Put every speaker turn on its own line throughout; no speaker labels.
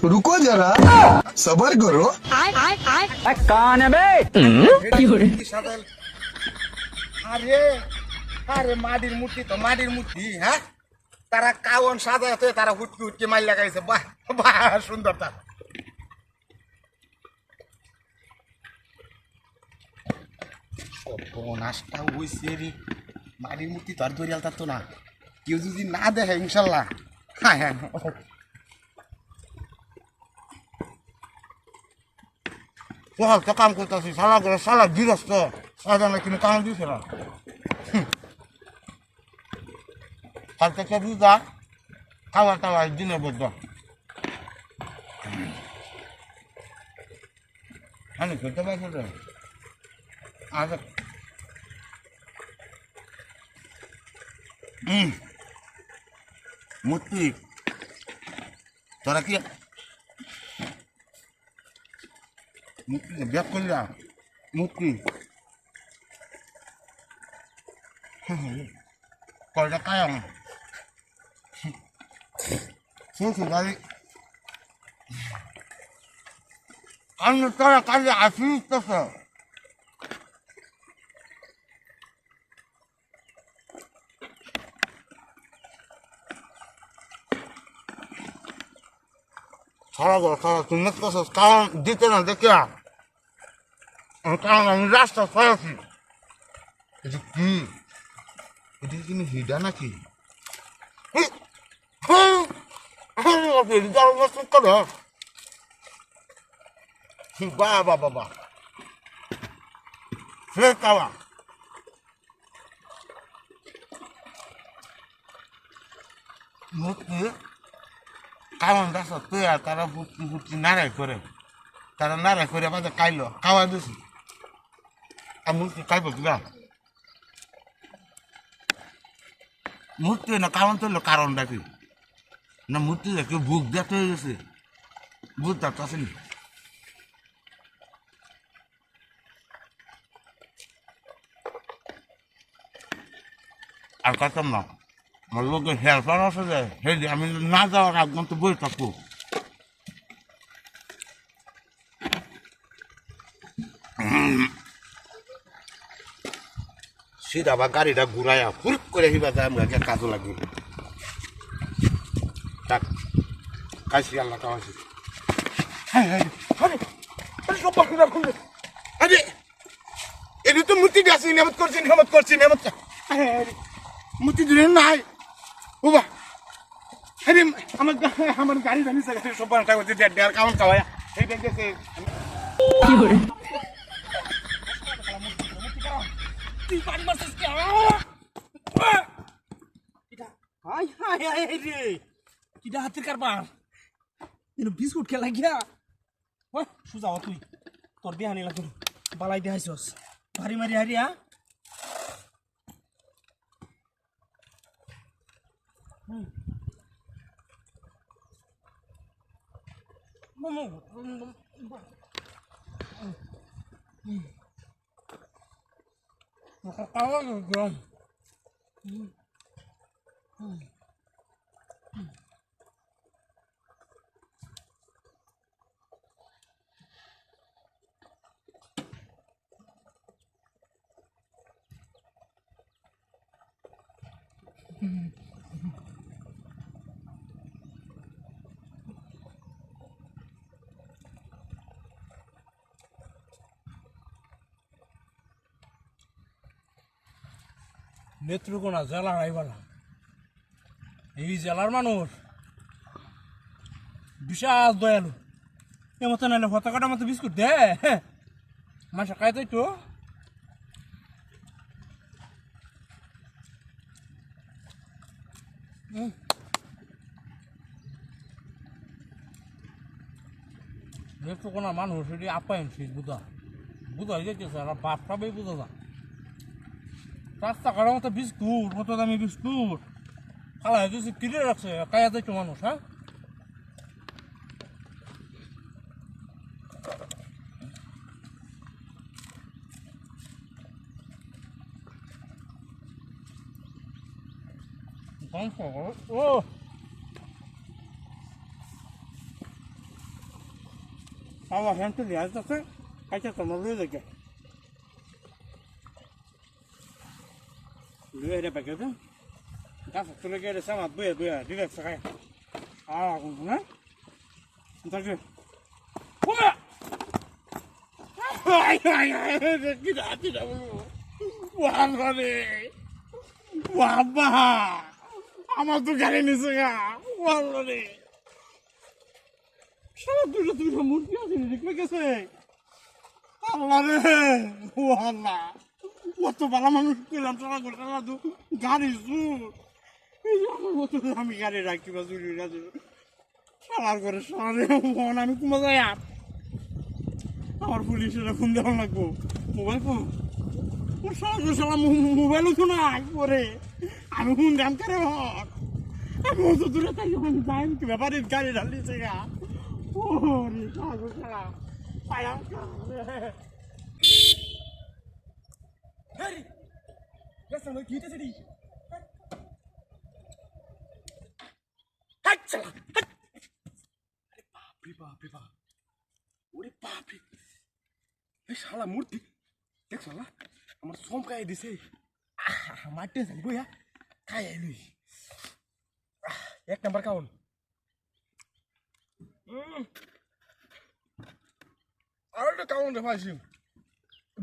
रुको जरा सबर करो।
कौन है बे?
আরে আরে মাটির মূর্তি তো মাটির মূর্তি হ্যাঁ তারা কাওন সাজাতে তারা হুটকি হুটকি মাইল লাগাইছে বাহ বাহ সুন্দর তার নাচটা হইছে রে মাটির মূর্তি তো আর ধরিয়াল থাকতো না কেউ যদি না দেখে ইনশাল্লাহ হ্যাঁ হ্যাঁ সকাল তো কাম করতেছি সালা করে সালা গৃহস্থ সাদা না কিন্তু কাম দিছে না কালকে কে বুঝা খাওয়া টাওয়া দিনে বদ্ধ আমি খেতে পারছি রে আজ মূর্তি তোরা কি মূর্তি ব্যাক করলাম মূর্তি কয়টা কায়াম শুনছি গাড়ি আমি তোরা কাজে আসিস তো সারা ঘর সারা তুমি দেখতেছ কারণ দিতে না দেখে কারণ আমি রাস্তা সরাছি এটা কি এটা কি হিডা নাকি বাবা বাবা সে কাবা মূর্তি কারণ রাস্তা তুই আর তারা বুটকি বুটকি নাড়াই করে তারা নাড়াই করে আমাদের খাইলো খাওয়া দিছি আর মূর্তি খাইব কিনা মূর্তি না কারণ তো কারণটা কি না মূর্তি দেখে বুক দেখতে হয়ে গেছে বুঝতে আসেনি আর কাতাম না আমার লোকের হেল্পার আসে যায় হে আমি না যাওয়ার আগ তো বই থাকবো সিধা বা গাড়িটা ঘুরাইয়া ফুরুক করে হিবা যায় আমরা কাজও লাগবে tak kasih Allah kasih hai সব বাকিরা খুলে আরে এটি তো মূর্তি গাছি নিয়ামত করছি নিয়ামত মূর্তি দূরে নাই বাবা আরে আমার গাড়ি জানি সব বারটা করছে দেড় কাউন্ট খাওয়া এই দেখতেছে কি করে তুই পানি মারছিস কি হাই হাই হাই রে কিটা হাতের কারবার এনে বিস্কুট খেলা গিয়া ওই সুজাও তুই তোর দেহানি লাগতো বালাই দেহাইছস ভারি মারি হারিয়া নেত্রকোনা জেলার আইবালা এই জেলার মানুষ বিশাল দয়ালু এমতো নাইলে হতাকাটা মতো বিস্কুট দে মাসে খাই তো একটু নেত্রকোনা মানুষ এটি আপ্যায়ন শীত বুঝা যেতেছে আর বাপ সবাই বুঝা যা রাস্তাঘাটের মতো বিস্কুট কত দামি বিস্কুট খালা হয়েছে কিনে রাখছে কায়া যাইতো মানুষ হ্যাঁ ও আমার হ্যান্ডে দিয়ে আসতেছে আচ্ছা তোমার লুয়ে দেখে লুয়ে এটা প্যাকেট গাছ তুলে গিয়ে সামাত বইয়া বইয়া ডিরেক্ট খায় আর আগুন না তাকে বাবা আমার তো গাড়ি নিচে গা রে সারা দুটো মূর্তি আছে দেখবে গেছে আল্লাহ রে ও আল্লাহ কত ভালো মানুষ পেলাম সারা গোটা গাড়ি জুর আমার মতো আমি গাড়ি রাখি বা চুরি রাখি সারার করে সারা আমি কমা যায় আমার পুলিশেরা ফোন দেওয়া লাগবো মোবাইল ফোন ওর সারা মোবাইলও তো নাই পরে আমি ফোন দাম করে হক আমি অত দূরে থাকি আমি যাই কি ব্যাপারে গাড়ি ঢালিছে গা ও রে সারা পায়া হেরি গেছ না কি হইতেছে রে আচ্ছা আরে বাপ রে বাপ ওরে বাপ রে এই শালা মূর্তি দেখ শালা আমার সোম খাই দিছে মারতে জানি বইয়া খাই আইলুই এক নাম্বার কাউন আর একটা কাউন রে পাইছি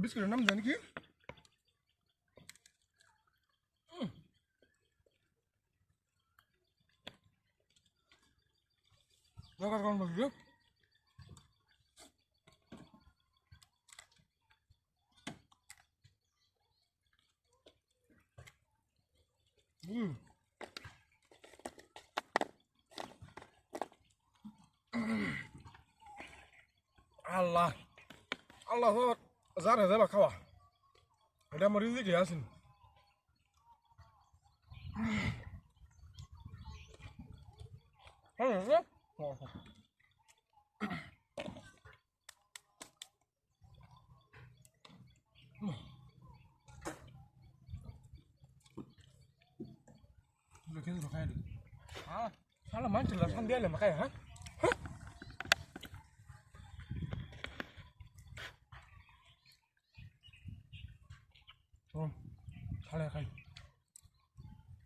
বিস্কুটের নাম জানি কি দরকার কাউন বলছি আল্লাহ আল্লাহ যারা যাবা খাওয়া এটা আমার রিজিকে আছেন salah mancing lah sambil lah makanya ha salah kai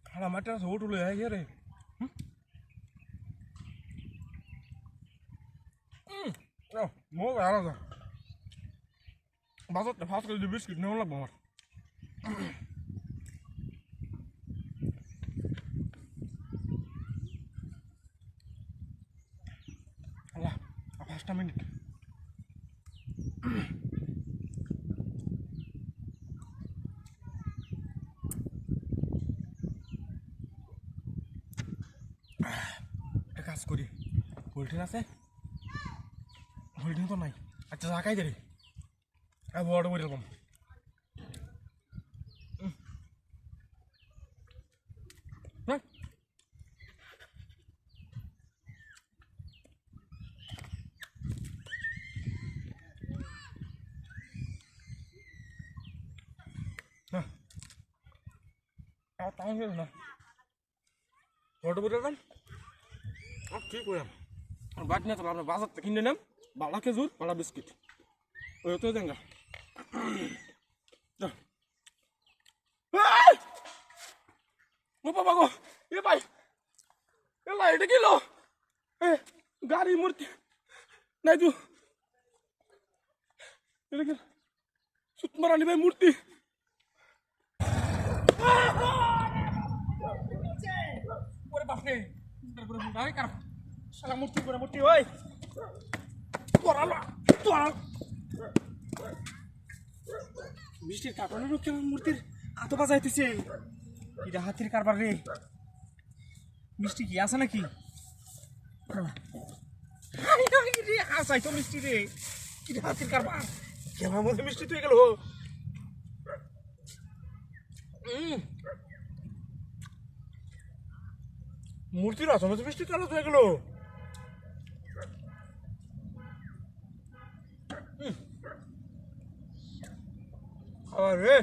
salah mata so dulu ya re no mau ke arah basot fast kali di biscuit nih lah banget Allah, 5 menit. কাজ করি হোল্ডিং আছে হোল্ডিং তো নাই আচ্ছা জায়গায় দে রে বড় বড় এরকম তাই না বড় বড় এরকম ঠিক হলাম আর বাদ না তোমার বাজার থেকে কিনে নাম বালা খেজুর বালা বিস্কিট ওই তো দেঙ্গা ও বাবা গো এ ভাই এটা কি লো গাড়ি মূর্তি নাই তু এটা কি সুত মারানি ভাই মূর্তি ওরে বাপ রে গাড়ি কার শালা মূর্তি করে মূর্তি ওই পড়ালো বৃষ্টির কারণে কেমন মূর্তির আতো বাজাইতেছে এটা হাতির কারবার রে মিষ্টি কি আছে নাকি রে আসাই তো মিষ্টি রে কি হাতির কারবার কেমন মধ্যে মিষ্টি তুই গেল মূর্তির আসলে মিষ্টি কালো হয়ে গেল আরে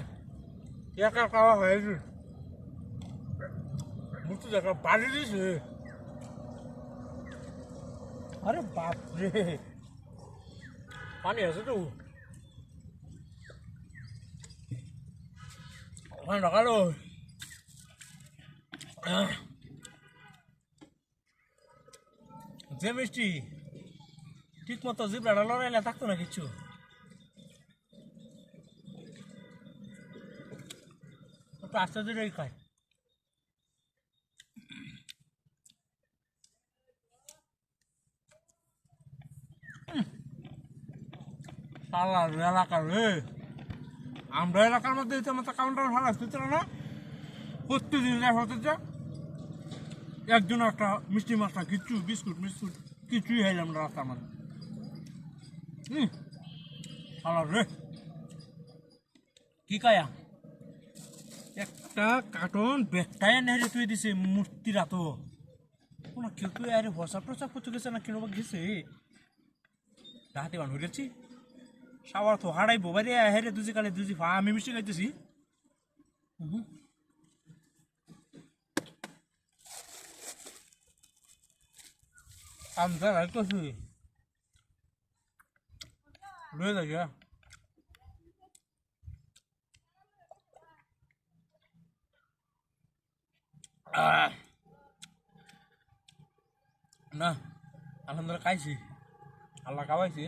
একা খাওয়া হয়েছে মূর্তি দেখা বাড়ি দিয়েছে আরে বাপ রে
পানি আছে তো ওখানে ঢাকালো যে মিষ্টি ঠিক মতো জিব্রাটা লড়াইলে থাকতো না কিছু তো আশ্চর্যই খায় সালা এলাকার রে আমরা এলাকার মধ্যে মতো কাউন্টার ভালো আসতে না প্রত্যেকদিন হতে একজন একটা মিষ্টি মাছটা কিচ্ছু বিস্কুট মিস্কুট কিছুই খাইলাম না রাস্তার মধ্যে সালা রে কি কায়া একটা কার্টন ব্যাগটাই নেহরে তুই দিছে মূর্তিরা তো কোনো কেউ তুই আরে হোয়াটসঅ্যাপ টোয়াটসঅ্যাপ করতে গেছে না কিনো গেছে রাতে বান হইলেছি সাবার তো হারাই বোবারে হেরে দুজি কালে দুজি ফা আমি মিষ্টি খাইতেছি আমদার আর কিছু লয়ে যাই না আলহামদুলিল্লাহ খাইছি আল্লাহ খাওয়াইছি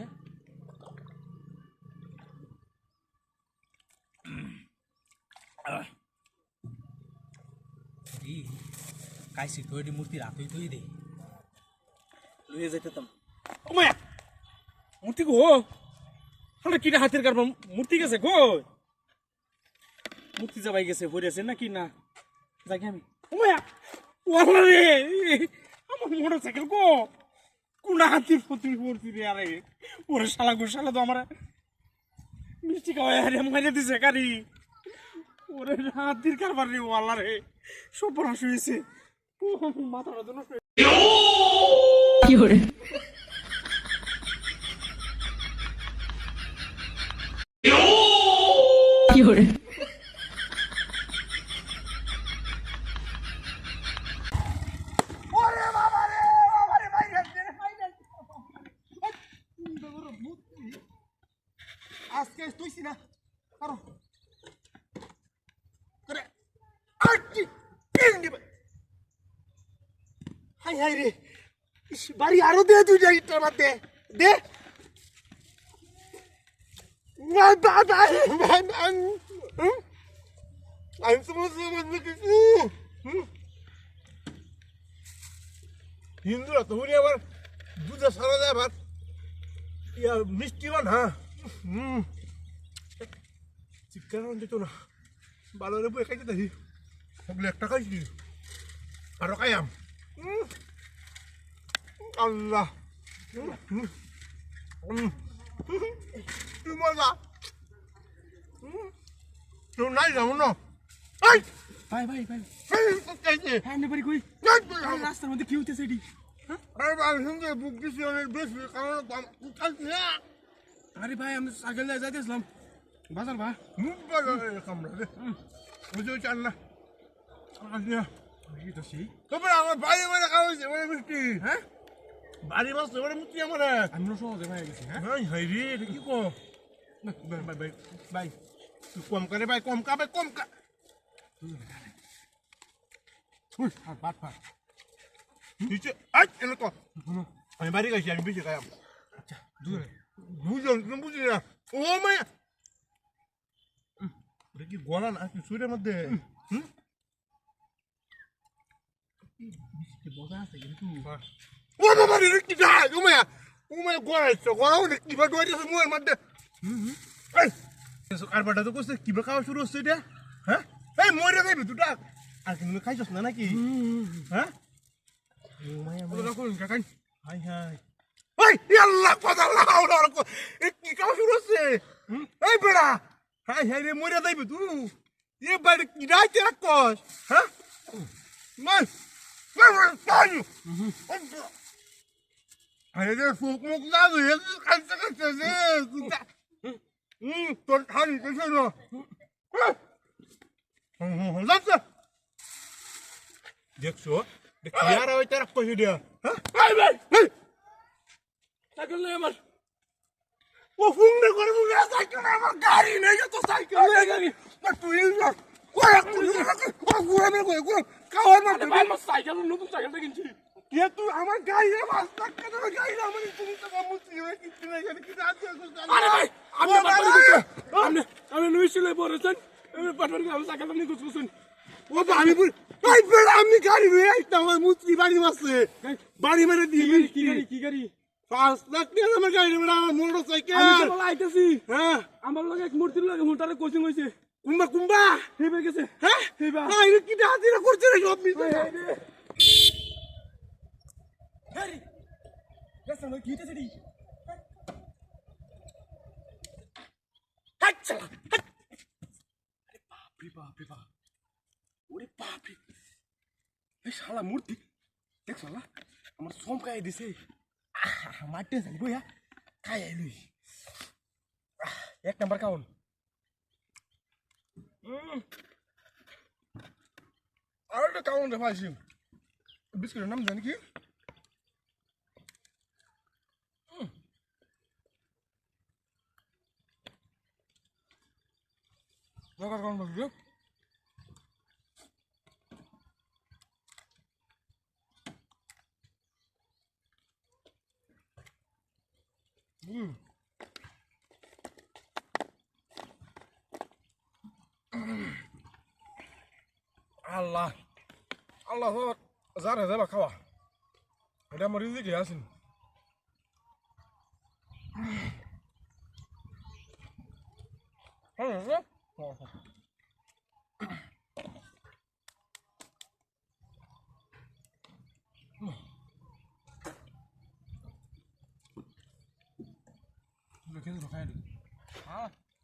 খাইছি তো এটি মূর্তি রাতই তুই দে লয়ে যাইতাম ও মায়া মূর্তি গো হলে কিনা হাতের কারবার মূর্তি গেছে গো মূর্তি যাবাই গেছে হইরেছে নাকি না যাই আমি ও মায়া ওয়াল্লা রে আমার মোটরসাইকেল গো কোন হাতির প্রতি মূর্তি রে আরে ওরে শালা গো শালা তো আমার মিষ্টি খাওয়াই আরে মাইরে দিছে গাড়ি ওরে হাতির কারবার রে ওয়াল্লা রে সব পড়া শুয়েছে মাথাটা তো নষ্ট কি হরে কি হরে
ওরে বাবা রে ভাই আজকে তুইছি না আরো করে আটি হাই হাই রে বাড়ি আরো দে তুই যাই তোর মাতে দে না দাদা আমি সমস্যা হিন্দুরা তো উনি আবার দুধে সারা যায় ভাত ইয়া মিষ্টি বান হ্যাঁ চিকেন দিত না ভালো রে বই খাইতে দেখি সবগুলো একটা খাইছি আরো খাইয়াম আল্লাহ তুই মজা তুই নাই যাবো না
ভাই ভাই ভাই
চাইছে
হ্যাঁ নেবারি কই রাস্তার মধ্যে কি হইতেছে এটি
বুক দিছি অনেক বেশি কারণ
আরে ভাই আমি সাইকেল নিয়ে যাইতেছিলাম বাজার ভাই
মুখ ভালো কামড়া রে বুঝে চান না তবে আমার বাড়ি মানে খাওয়াইছে মানে মিষ্টি হ্যাঁ বাড়ি মাছ এবারে মুক্তি আমার
আমি সহজে ভাই গেছি হ্যাঁ
হাই রে এটা কি কো ভাই ভাই ভাই তুই কম করে ভাই কম কা ভাই কম কা
আর বাট ফাট
নিচে আই এনে কো আমি বাড়ি গেছি আমি বেশি খাইলাম
আচ্ছা দূরে
বুঝলাম তুমি বুঝলি না ও মায়া এটা কি গলা না কি সুরের মধ্যে
বসা আছে কিন্তু
ও বাবা রে কি যায় ও মায়া গলা আছে গলা কি বা ডোয়ারি আছে মুয়ের মধ্যে এই আর বাটা তো কোসে কি বা খাওয়া শুরু হচ্ছে এটা হ্যাঁ এই মরে যাবে তুই ডাক আর কি তুমি খাইছস না নাকি হ্যাঁ ও মায়া
ওটা করুন কাকাই
হাই হাই এই আল্লাহ কথা লাগাও না এই কি খাওয়া শুরু হচ্ছে এই বেড়া হাই হাই রে মরে যাবে তুই এ বাইরে কি রাইতে রাখছস হ্যাঁ মাই আরে রে ফুক মুক না রে কাঁচতে কাঁচতে রে তোর খালি কেসে না যাচ্ছে দেখছো দেখি আর ওইটা রাখছি দিয়া হ্যাঁ ভাই ভাই
সাইকেল নেই আমার
ও ফোন না করে মুখে সাইকেল আমার গাড়ি নেই তো সাইকেল নেই গাড়ি না তুই না ওই ঘুরে ঘুরে খাওয়ার মারতে
ভাই আমার সাইকেল নতুন সাইকেলটা কিনছি
কে তুই আমার গাড়ি রে মাছ টাকা দেবে গাড়ি না আমার তুমি তো মুছি রে কিছু নাই গাড়ি কি আছে
আরে ভাই আপনি নুইছিলে বলেছেন আমি পাটবার আমি সাইকেলটা নিয়ে গুছগুছুন
ও তো আমি এই বেড়া আমি গাড়ি রে একটা আমার মুছি বাড়ি মারছে বাড়ি মেরে দিবি
কি গাড়ি
5 লাখ টাকা আমার গাড়ি রে আমার মোটরসাইকেল
আমি তো আইতাছি
হ্যাঁ
আমার লগে এক মূর্তির লগে হুলটারে কোচিং হইছে
কুম্বা
হেবে গেছে
হ্যাঁ
হেবা
না এটা কি হাতিরা করছে রে সব মিছে
হেরি দেখছ না কি হইতাছে রে আচ্ছা বাপ রে বাপ ওরে বাপ রে এই শালা মূর্তি দেখ শালা আমার চমকাই দিছে মারতে যাই বইয়া খাই আইলুই এক নাম্বার কাউন
আর একটা কাউন্ট রে পাইছি বিস্কুটের নাম জানি কি নগর কোন বসে আল্লাহ আল্লাহ যারা যাবা খাওয়া এটা আমার রিজিকে আছেন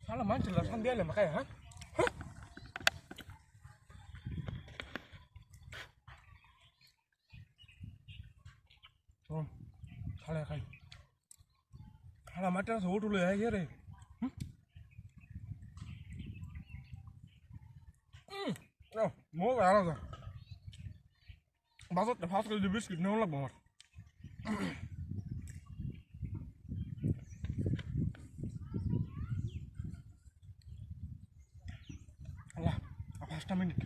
Salah mancing lah, kan dia lah makanya, ha? Salah kai. Salah macam seorang dulu ya, ya re. Oh, mau apa lah? Basut, fast kali di biskuit, ni orang banget. Allah, apa 5 minit?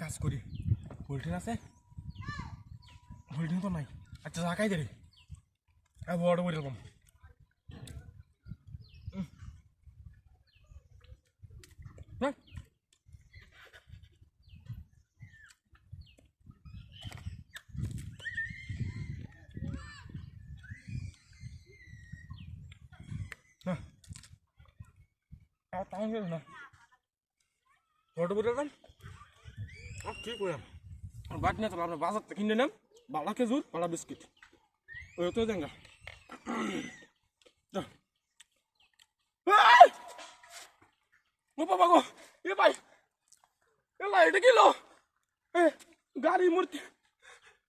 কাজ করি holding আছে holding তো নাই আচ্ছা জায়গায় দে রে বড় বড় এরকম না বড় বড় এরকম কি কইলাম বাদ না চলো আমরা বাজার থেকে কিনে নাম বালা খেজুর বালা বিস্কিট ওই তো দেঙ্গা ও বাবা গো এ ভাই এ ভাই এটা কিলো এ গাড়ি মূর্তি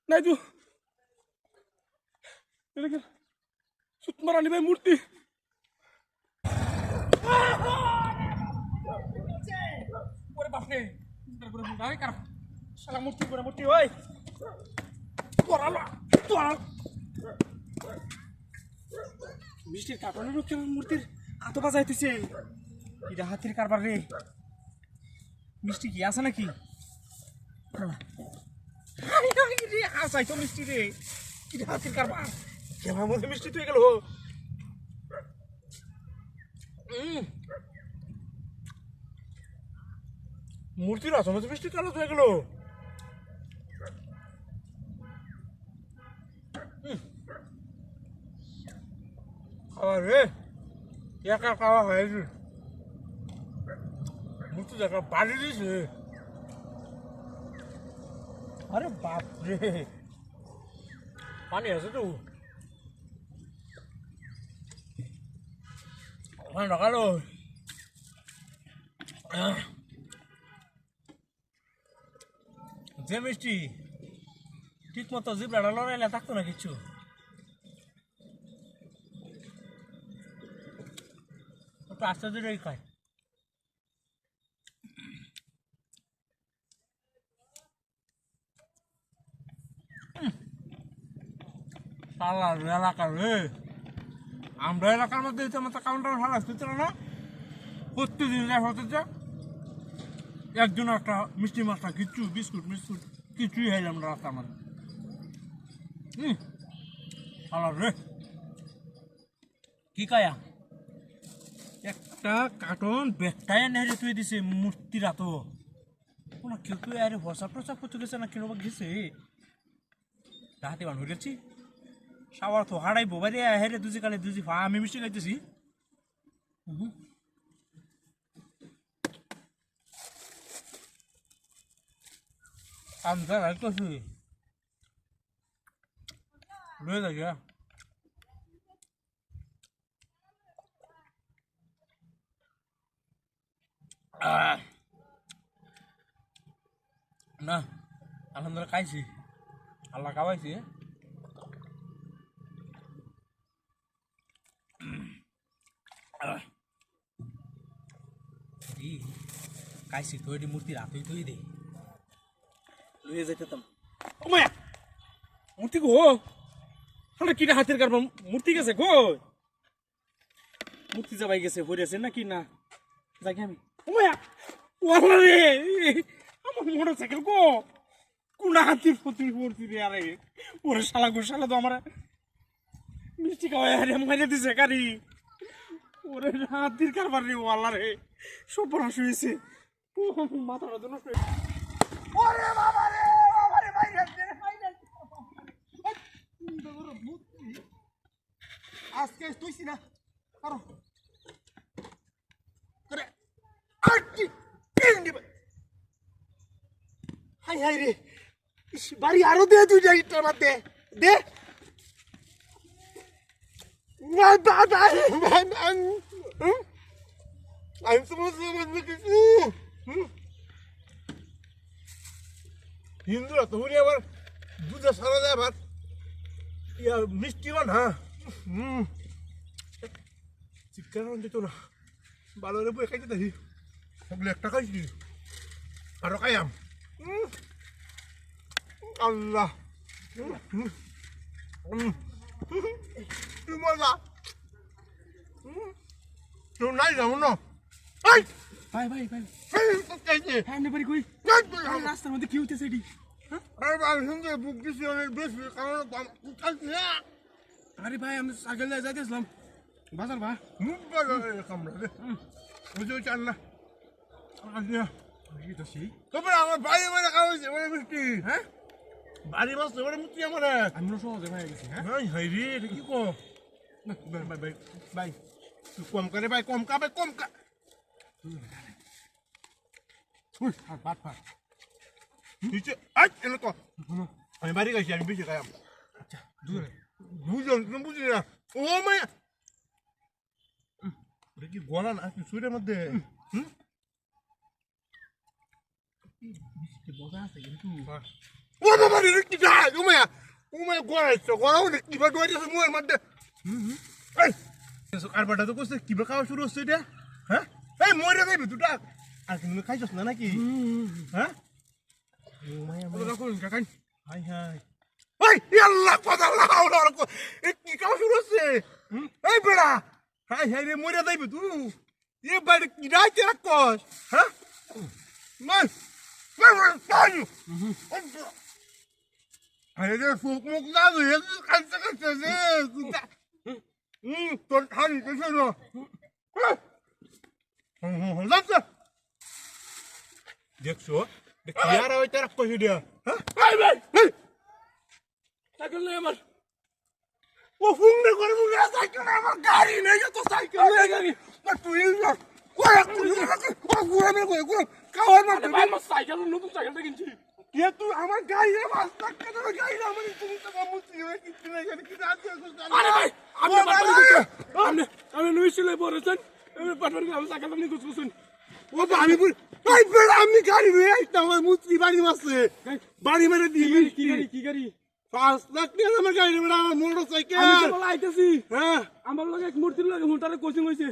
নাই তু এটা কি সুতমারানি ভাই মূর্তি ওরে বাপ রে কার শালা মূর্তি করে মূর্তি ওই তোরালো তোরা মিষ্টির কাপড়ের রক্ষে মূর্তির হাত বাজাইতেছে এটা হাতির কারবার রে মিষ্টি কি আছে নাকি রে হাসাই তো মিষ্টি রে এটা হাতির কারবার কেমন মধ্যে মিষ্টি তুই গেল মূর্তির আছে মধ্যে মিষ্টি কালো হয়ে গেল খাওয়া রে একা খাওয়া হয়েছে মূর্তি দেখা বাড়ি দিয়েছে আরে বাপ রে পানি আছে তো ওখানে ঢাকালো যে মিষ্টি ঠিক মতো জিবরাটা লড়াইলে থাকতো না কিছু আস্তে ধীরে খায়
শালার এলাকার রে আমরা এলাকার মধ্যে মতো কাউন্টার ভালো আসতে না প্রত্যেকদিন যা হতে যা একজন একটা মিষ্টি মাছটা কিচ্ছু বিস্কুট মিস্কুট কিছুই খাইলাম না রাস্তার মধ্যে শালার রে কি কায়া একটা কার্টন ব্যাগটাই নেড়ে তুই দিছে মূর্তিরা তো কোনো কেউ কেউ আরে হোয়াটসঅ্যাপ টোয়াটসঅ্যাপ করতে গেছে না কেন গেছে রাতে বান হয়ে গেছি সাবার তো হারাই বোবাই হেরে দুজি কালে দুজি ফা আমি মিষ্টি খাইতেছি আমটা রাখতেছি লয়ে যাই না আলহামদুলিল্লাহ খাইছি আল্লাহ খাওয়াইছি খাইছি তো এটি মূর্তি রাতেই তুই দে লুয়ে যাইতাম ও মায়া মূর্তি গো আমরা কিটা হাতের কারবার মূর্তি গেছে গো মূর্তি যাবাই গেছে হইয়াছে নাকি না যাই আমি ও মায়া ওয়ালা রে আমার মোটরসাইকেল গো কোনা হাতির ফতুই পড়ছি রে আরে ওরে শালা গো শালা তো আমার মিষ্টি খাওয়াই আরে মাইরে দিছে গাড়ি ওরে হাতির কারবার রে ওয়ালা রে সব পড়া শুয়েছে মাথাটা তো নষ্ট ওরে বাবা রে ভাই
আজকে তুইছি না আরো করে হাই হাই রে বাড়ি আরো দে তুই যাই তোর দে দে আমি তো হিন্দুরা তো উনি আবার দুধে সারা যায় আবার ইয়া মিষ্টি না চিকেন দিত না ভালো রে বই খাইতে দেখি সবগুলো একটা খাইছি আরো খাইয়াম আল্লাহ মজা তুই নাই যাবো না
ভাই ভাই ভাই হ্যাঁ নেবারি কই রাস্তার মধ্যে কি হইতেছে এটি
বুক দিছি অনেক বেশি কারণ
আরে ভাই আমি সাইকেল যাইতেছিলাম বাজার ভাই
মুখ বাজারে কামড়া দে বুঝে চান না
তো সেই
তবে আমার বাড়ি মানে খাওয়াইছে মানে মিষ্টি হ্যাঁ বাড়ি মাছ এবারে মুক্তি আমার
আমরা সহজে ভাই গেছি হ্যাঁ
হাই হাই রে এটা কি কো ভাই ভাই ভাই তুই কম করে ভাই কম কা ভাই কম কা
আর বাট ফাট
নিচে আজ এনে কো আমি বাড়ি গেছি আমি বেশি খাইয়াম
আচ্ছা দূরে
বুঝুন তুমি বুঝলি না ও মায়া এটা কি গলা না কি সুরের মধ্যে
বগা আছে কিন্তু
ও বাবা রে কি যায় ও মায়া গলা আছে গলা অনেক কি বাদ হইছে মুয়ের মধ্যে এই আর বাটা তো কইছে কি খাওয়া শুরু হচ্ছে এটা হ্যাঁ এই মরে যাবে দুটা আর তুমি খাইছস না নাকি হ্যাঁ ও মায়া
ওরা কোন কাকাই
হাই হাই ওই আল্লাহ কথা আল্লাহ এ কি খাওয়া শুরু হচ্ছে এই বেড়া হাই হাই রে মরে যাবে তুই এ বাড়ি কি রাইতে রাখছস হ্যাঁ মান তাই আরে রে ফুক মুক না রে কাঁচা কাঁচা রে তোর খালি কেন লাচ্চা দেখছো দেখি আর ওইটা রাখো হিডিয়া হ্যাঁ ভাই ভাই
সাইকেল নেই আমার
ও ফোন নে করে মুগে সাইকেল আমার গাড়ি নেই তো সাইকেল নেই গাড়ি না তুই না ওরা ও গুড়া মে কই কাওয়ার না
ভাই আমার সাইকেল নতুন সাইকেলটা কিনছি
কে তুই আমার গাড়ি রে মাস টাকা তো গাড়ি না মানে তুমি তো মুতি হয়ে কিছু না জানি কি রাত
আরে ভাই আমি নুইছিলে পড়েছেন আমি পাটবার আমি সাইকেলটা নিয়ে গুছগুছুন
ও তো আমি বল ভাই বেড়া আমি গাড়ি নিয়ে আইতা আমার মুতি বাড়ি মাসে বাড়ি মেরে দিবি
কি গাড়ি
5 লাখ টাকা আমার গাড়ি বেড়া আমার মোটরসাইকেল
আমি তো বলা আইতাছি
হ্যাঁ
আমার লগে এক মূর্তির লগে মোটারে কোচিং হইছে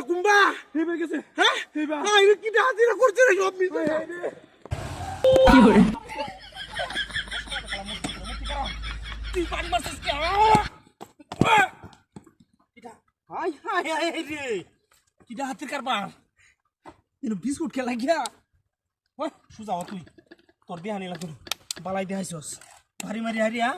কুম্বা
হেবে গেছে
হ্যাঁ
হেবা
আই কি হাজিরা করছে রে সব মিছে
তুই পানি মারছিস কে এটা হাই হাই হাই রে কিটা হাতের কারবার এনো বিস্কুট খেলা গিয়া ওই সুজা তুই তোর দেহা নিলা তোর বালাই দেহাইছস ভারি মারি হারিয়া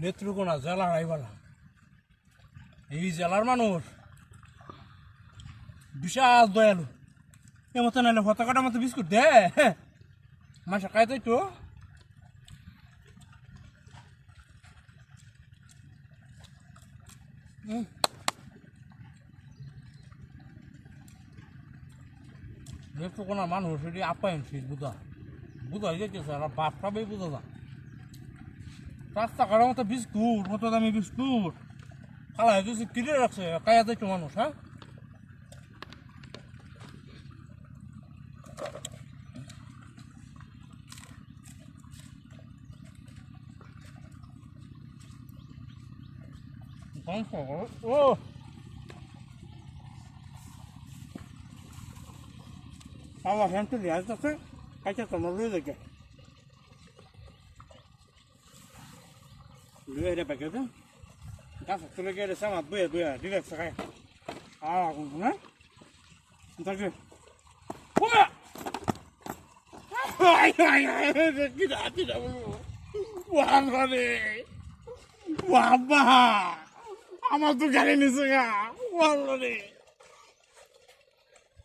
নেত্রকোনা জেলার আইবালা এই জেলার মানুষ বিশাল দয়ালু এমতো নাইলে হতাকাটার মতো বিস্কুট দে মাসে খাইতে তো নেত্রকোনার মানুষ এটি আপ্যায়ন শীত বুধা বুধা যেতেছে আর বাপ সবাই বুঝা যা রাস্তা কাটার মতো বিস্কুট কত দামি বিস্কুট খালা হয়েছে কিনে রাখছে কায়া যাইতো মানুষ হ্যাঁ ও আমার হ্যান্ডে দেওয়া যাচ্ছে কাইটা তোমার রয়ে দেখে Lưỡi đây bạch cái đó, ta phải tôi lấy cái sao mà bưởi đi được sao cái, cũng đấy, ta kêu, ôi mẹ, ai cái đã, wah rồi, wah ba, আমার তো গাড়ি নিছে গা, wah rồi,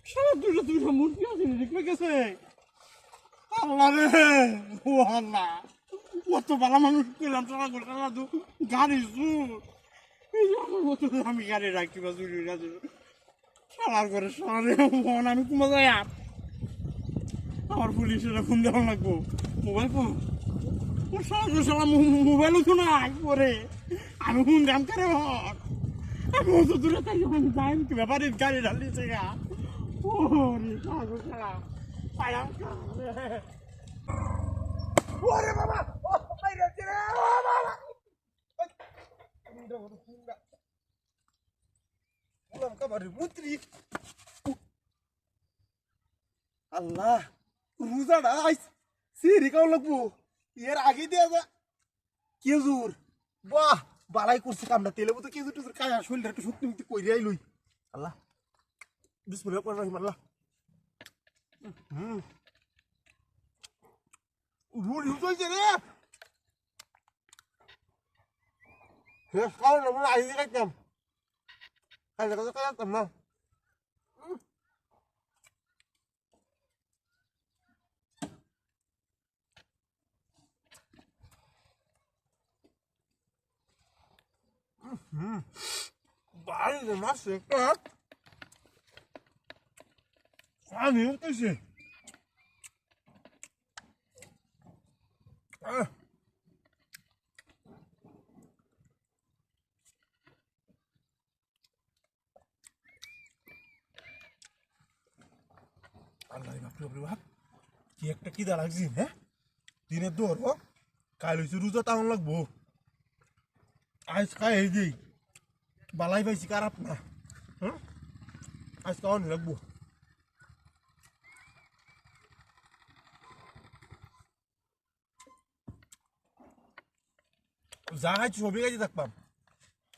সারা দুটো মূর্তি আছে দেখবে গেছে, আল্লাহ রে, wah আল্লাহ. কত ভালো মানুষ পেলাম সারা গোটা তো গাড়ি জুর আমি গাড়ি রাখি বা জুড়ি রাখি সারার করে সারে আমি কমা যাই আমার পুলিশের ফোন দেওয়া লাগবো মোবাইল ফোন সারা সারা মোবাইলও তো নাই পরে আমি ফোন দাম করে আমি অত দূরে থাকি আমি যাই কি ব্যাপারে গাড়ি ঢালিছে গা ও রে সারা সারা পায়াম ওরে বাবা আল্লাহ রোজাটা আইস সিরি কাও লাগবো এর আগে দেয়া যা কেজুর বাহ বালাই করছে কামটা তেলে মতো কেজুর টেজুর কায়া শরীরটা একটু শক্তি মুক্তি কইরে আইলই আল্লাহ বিসমিল্লাহ করে রাহিম আল্লাহ রুল ইউজ হয়েছে রে শেষ কারণ আমরা আইসি খাইতাম খাইলে কথা খাইতাম না বাড়িতে মাছ একটা পানি উঠতেছে আল্লাহ বাপরে বাপ কি একটা কিদা লাগছি হ্যাঁ দিনের দৌড় হোক কাল হয়েছে রোজা তাহলে লাগবো আজ খাই এই যে বালাই পাইছি খারাপ না হ্যাঁ আজ খাওয়ান লাগবো যা খাইছি সবই খাইছি থাকতাম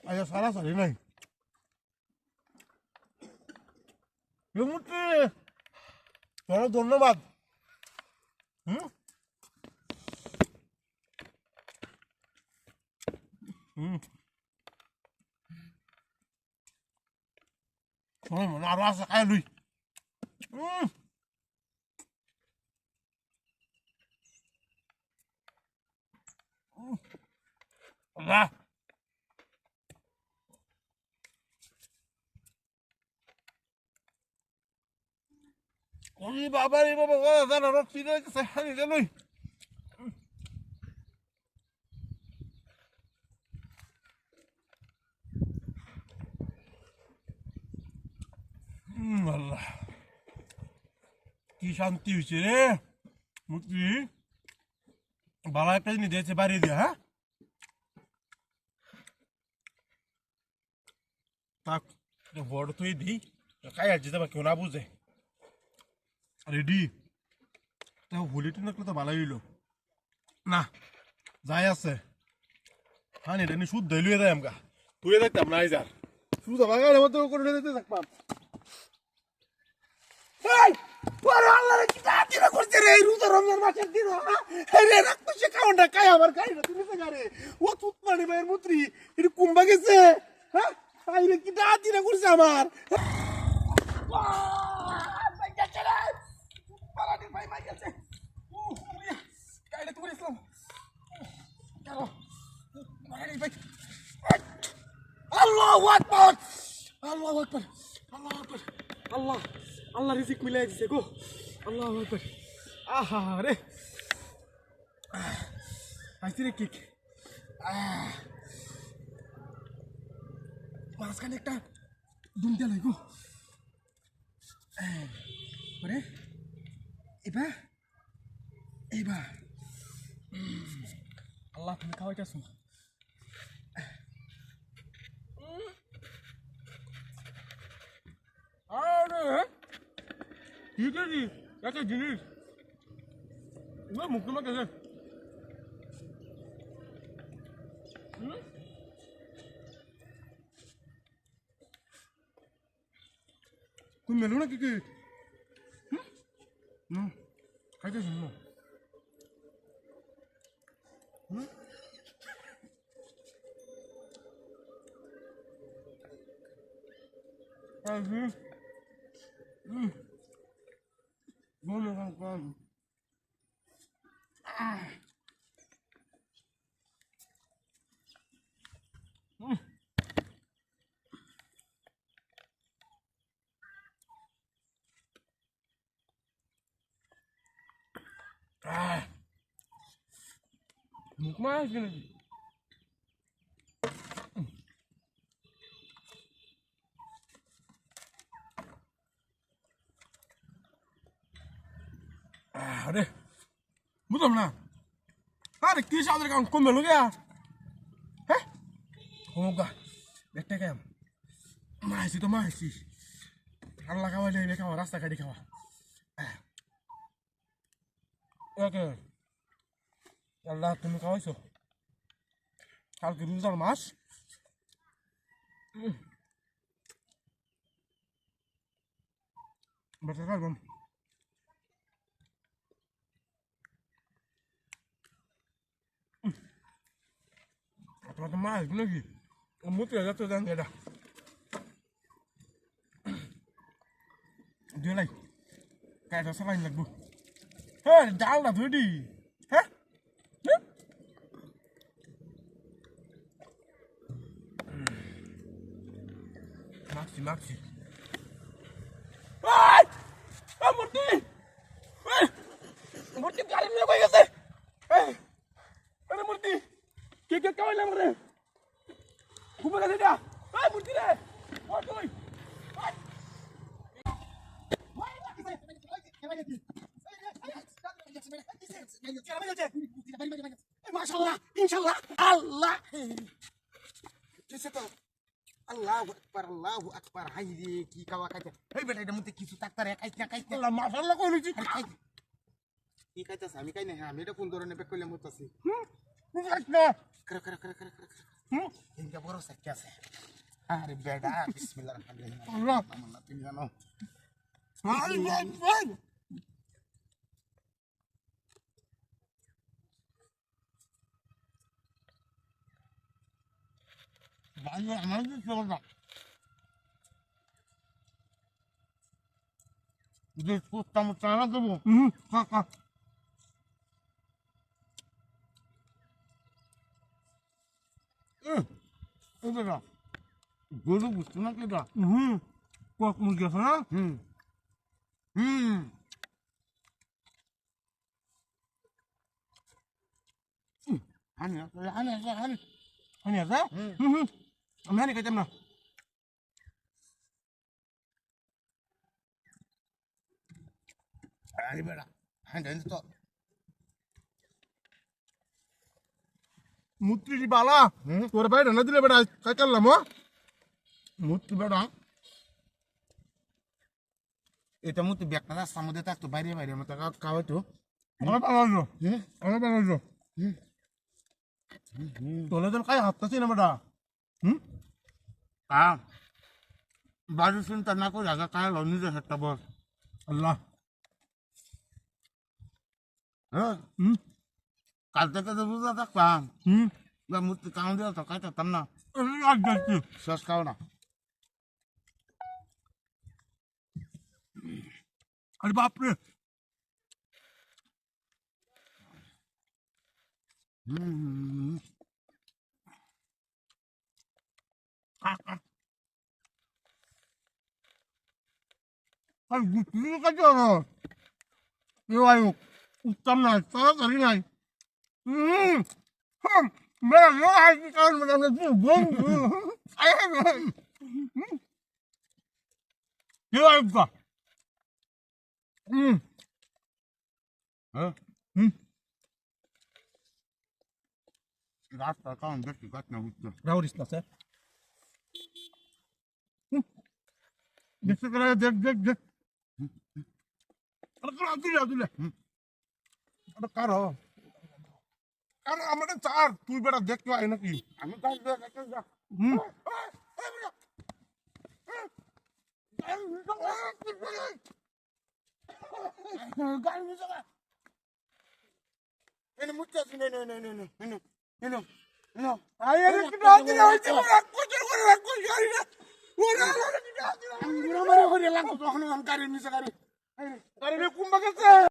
আজ সারা সারি নাই তোর ধন্যবাদ মনে আরো আছে খাই লুই
আল্লাহ ওরে বাবা রে বাবা জানা রক্ত ফিরে যাচ্ছে হানি জানুই আল্লাহ কি শান্তি হয়েছে রে মুক্তি বালা একটা জিনিস দিয়েছে বাড়ি দিয়ে হ্যাঁ তাক বড় তুই দিই খাই আর যেতে কেউ না বুঝে রেডি তো হোলিটি না তো ভালোই হইলো না যাই আছে হ্যাঁ এটা নিয়ে শুদ্ধ লুয়ে দেয় আমকা তুই দেখতাম না যার শুধু বাগানের মতো করে দিতে থাকতাম আল্লাহ কি তাড়াতাড়ি করছে রে রোজা রমজান মাসের দিন রে রাখতো সে খাওয়াটা খাই আমার খাই না তুমি গারে ও তুত মানে ভাইয়ের মুত্রি এটা কুম্বা গেছে হ্যাঁ খাই রে কি তাড়াতাড়ি করছে আমার আল্লাহু আকবার আল্লাহু আকবার আল্লাহু আকবার আল্লাহ আল্লাহ রিজিক মিলাই দিছে গো আল্লাহু আকবার আহা রে আইছি রে কিক মাঝখানে একটা দুম দিয়া লই গো ওরে এবার এবার আল্লাহ তুমি খাওয়াইতেছো আরে ঠিক আছে একটা জিনিস মুক্তি মাকে তুমি মেলো না কি কি খাইতেছি না মুখ মারা আসবে নাকি আরে বুঝলাম না আরে কি সাদের কারণ কমবে লোক হ্যাঁ কমুক দেখতে কেম মাইছি তো মাইছি আল্লাহ খাওয়া নেই খাওয়া রাস্তা কাটি খাওয়া ওকে আল্লাহ তুমি খাওয়াইছো কালকে রোজার মাস বেটা খাইবাম তোমার তো মাছ নাকি মুতে যাচ্ছে জান এটা দিয়ে লাই কাইটা সালাইন লাগবো হ্যাঁ ডালটা ধুই হ্যাঁ মাছি মাছি মূর্তি মূর্তি গাড়ি নিয়ে কই গেছে আরে মূর্তি কে কে কাইলাম রে ঘুমে গেছে এটা মূর্তি রে ও তুই মাশাআল্লাহ ইনশাআল্লাহ আল্লাহ কিসে তো আল্লাহু আকবার হাই রে কি কাওয়া খাইতে এই বেটা এটা মধ্যে কিছু থাকতারে খাইতে আল্লাহ মাশাআল্লাহ কইছি কি খাইতাছ আমি খাই না আমি এটা কোন ধরনের বেক কইলাম হতাছি না করে ইনকা বড় সাক্কি আছে আরে বেটা বিসমিল্লাহির রহমানির রহিম আল্লাহ তুমি জানো আল্লাহ ভালো আমার কি চলবে যে কুত্তা মুত্তা না দেবো কাকা এই দাদা গরু বুঝতো না কি দা
কক মুরগি আছে না
হুম হুম হানি আছে হানি আছে হানি
হানি আছে আমি হানি খাইতাম না
আরে বেড়া হানি জানিস তো
মুত্রি বালা তোর ভাই রান্না দিলে বেটা খাই কাটলাম
মুত্তি বেড়া এটা মুত্তি ব্যাগটা রাস্তার মধ্যে থাকতো বাইরে বাইরে আমার টাকা খাওয়াইতো
আমার বানাইছো
হুম
আমার বানাইছো তোলে তোর খাই হাতটা চিনা বেটা
বাড়ির চিন্তা না করে আগে কাল নিজের হাতটা বস
আল্লাহ
হ্যাঁ কাল থেকে তো বুঝা থাকতাম মূর্তি কাম দিয়ে তো খাইতাম না শেষ খাও না
আরে বাপরে আর গুটি কাজ কেউ আয়ু উত্তম নাই তাড়াতাড়ি নাই মেরা লো আই কি কারণ মানে আমরা কি বন্ধু কেউ আয়ু কা
হ্যাঁ রাস্তা কারণ দেখছি গাছ না বুঝতো
রাউরিস না স্যার দেখতে করে দেখ দেখ দেখ দিলে দিলে কারো কারণ আমাদের চার তুই বেটা দেখতে আয় নাকি
আমি কাজ দেখ যা এনে মুচ্ছা আছে নে নে নে নে নে নে নে নে
আয় আরে কি না দিলে হইছে ওরা কোচর করে রাখো গাড়ি না ওরা
আমি মারা করে লাগো তখন গাড়ি নিচে গাড়ি
গাড়ি কুম্বা গেছে